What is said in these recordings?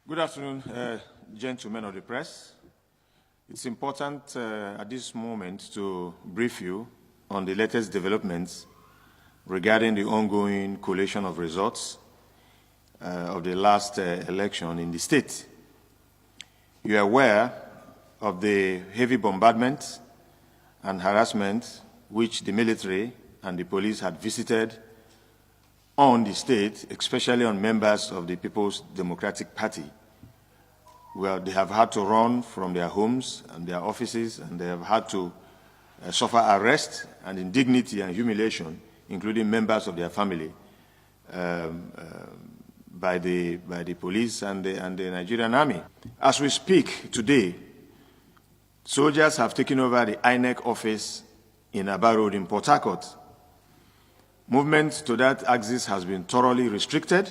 Good afternoon, gentlemen of the press. It's important at this moment to brief you on the latest developments regarding the ongoing collation of results of the last election in the state. You are aware of the heavy bombardment and harassment which the military and the police had visited on the state, especially on members of the People's Democratic Party, where they have had to run from their homes and their offices, and they have had to suffer arrest and indignity and humiliation, including members of their family, by the police and the Nigerian army. As we speak today, soldiers have taken over the INEC office in Aba Road in Port Harcourt. Movement to that axis has been thoroughly restricted.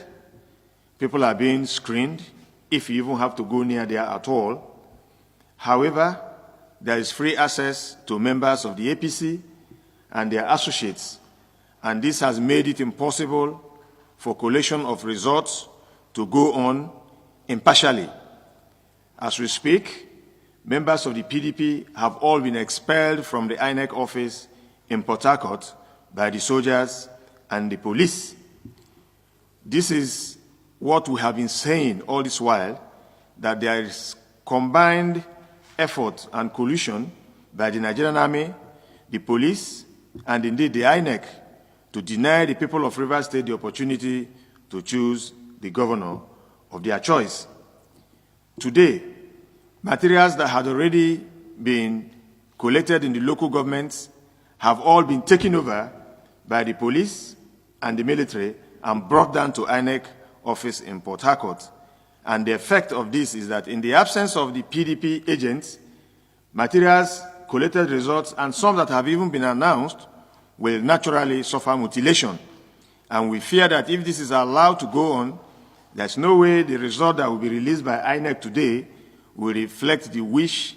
People are being screened, if you even have to go near there at all. However, there is free access to members of the APC and their associates, and this has made it impossible for collation of results to go on impartially. As we speak, members of the PDP have all been expelled from the INEC office in Port Harcourt by the soldiers and the police. This is what we have been saying all this while, that there is combined effort and collusion by the Nigerian army, the police, and indeed the INEC to deny the people of Rivers State the opportunity to choose the governor of their choice. Today, materials that had already been collected in the local governments have all been taken over by the police and the military and brought down to INEC office in Port Harcourt. And the effect of this is that in the absence of the PDP agents, materials, collected results, and some that have even been announced will naturally suffer mutilation. And we fear that if this is allowed to go on, there's no way the result that will be released by INEC today will reflect the wish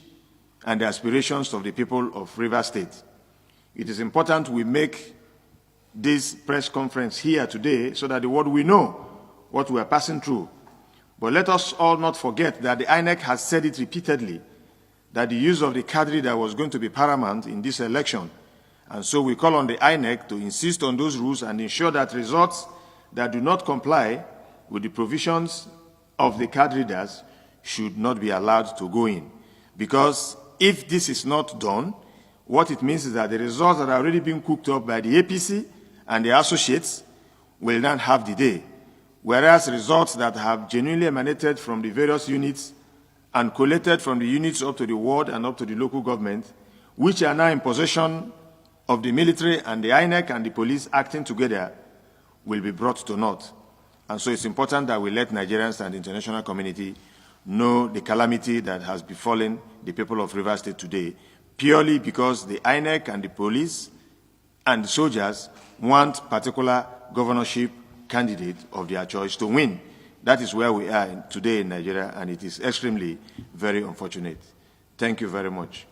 and the aspirations of the people of Rivers State. It is important we make this press conference here today so that the world will know what we are passing through. But let us all not forget that the INEC has said it repeatedly, that the use of the card reader was going to be paramount in this election. And so we call on the INEC to insist on those rules and ensure that results that do not comply with the provisions of the card readers should not be allowed to go in. Because if this is not done, what it means is that the results that are already being cooked up by the APC and the associates will not have the day, whereas results that have genuinely emanated from the various units and collected from the units up to the ward and up to the local government, which are now in possession of the military and the INEC and the police acting together, will be brought to naught. And so it's important that we let Nigerians and the international community know the calamity that has befallen the people of Rivers State today, purely because the INEC and the police and the soldiers want particular governorship candidate of their choice to win. That is where we are today in Nigeria, and it is extremely very unfortunate. Thank you very much.